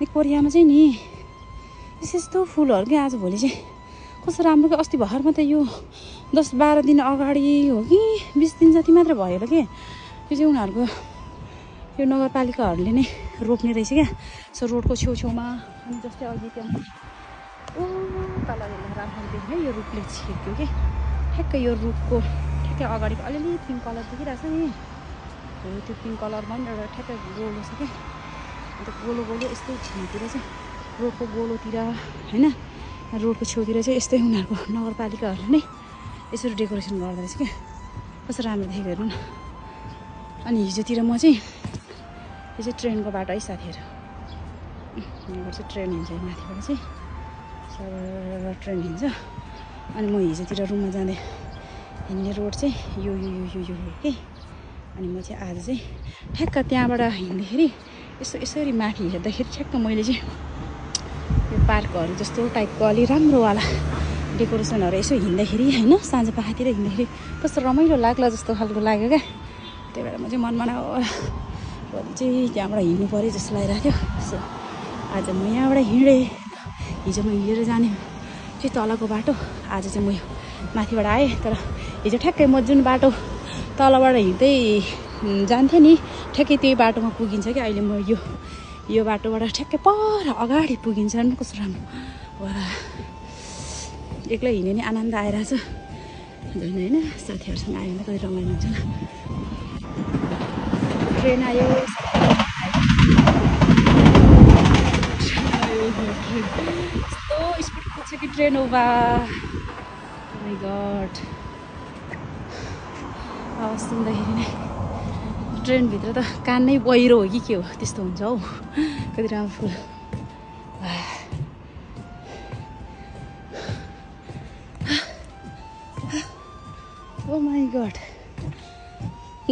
कोरियामा चाहिँ नि यस्तो फुलहरू क्या आजभोलि चाहिँ कस्तो राम्रो क्या। अस्ति भर्खर मात्रै यो 10-12 दिन अगाडि हो कि 20 दिन जति मात्र भयो होला कि यो चाहिँ उनीहरूको यो नगरपालिकाहरूले नै रोप्ने रहेछ क्या। सो रोडको छेउछेउमा अनि जस्तै अघि त्यहाँ ओ तल राम्रो देख्ने यो रुखले छेक्यो कि ठ्याक्कै यो रुखको ठ्याक्कै अगाडिको अलिअलि पिङ्क कलर देखिरहेको छ नि हो त्यो पिङ्क कलरमा पनि एउटा ठ्याक्कै गोलो छ क्या। अन्त गोलो यस्तै छेउतिर चाहिँ रोडको गोलोतिर होइन रोडको छेउतिर चाहिँ यस्तै उनीहरूको नगरपालिकाहरूले नै यसरी डेकोरेसन गर्दो रहेछ क्या। कस्तो राम्रो देखेको हेर्नु न। अनि हिजोतिर म चाहिँ यो चाहिँ ट्रेनको बाटो है साथीहरू यहाँबाट चाहिँ ट्रेन हिँड्छ माथिबाट चाहिँ सर ट्रेन हिँड्छ। अनि म हिजोतिर रुममा जाँदै हिँड्ने रोड चाहिँ यो हो कि। अनि म चाहिँ आज चाहिँ ठ्याक्क त्यहाँबाट हिँड्दाखेरि यसरी माथि हेर्दाखेरि ठ्याक्क मैले चाहिँ यो पार्कहरू जस्तो टाइपको अलि राम्रोवाला डेकोरेसनहरू यसो हिँड्दाखेरि होइन साँझपखतिर हिँड्दाखेरि कस्तो रमाइलो लाग्ला जस्तो खालको लाग्यो क्या। त्यही भएर म चाहिँ मनमा भोलि चाहिँ त्यहाँबाट हिँड्नु पऱ्यो जस्तो लागिरहेको थियो। सो आज म यहाँबाट हिँडेँ। हिजो म हिँडेर जाने चाहिँ तलको बाटो, आज चाहिँ म माथिबाट आएँ। तर हिजो ठ्याक्कै म जुन बाटो तलबाट हिँड्दै जान्थेँ नि ठ्याक्कै त्यही बाटोमा पुगिन्छ कि। अहिले म यो बाटोबाट ठ्याक्कै पर अगाडि पुगिन्छ नि। कस्तो राम्रो वा एक्लै हिँड्ने नि आनन्द आइरहेछ होइन साथीहरूसँग आयो भने कति रमाइलो हुन्छ न। ट्रेन आयो यस्तो स्पिड कुद्छ कि ट्रेन उभा माइ गड आवाज सुन्दाखेरि नै ट्रेनभित्र त कान नै बहिरो हो कि के हो त्यस्तो हुन्छ हौ। कति राम्रो फुल ओ माई गड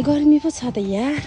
गर्मी पो छ त यार।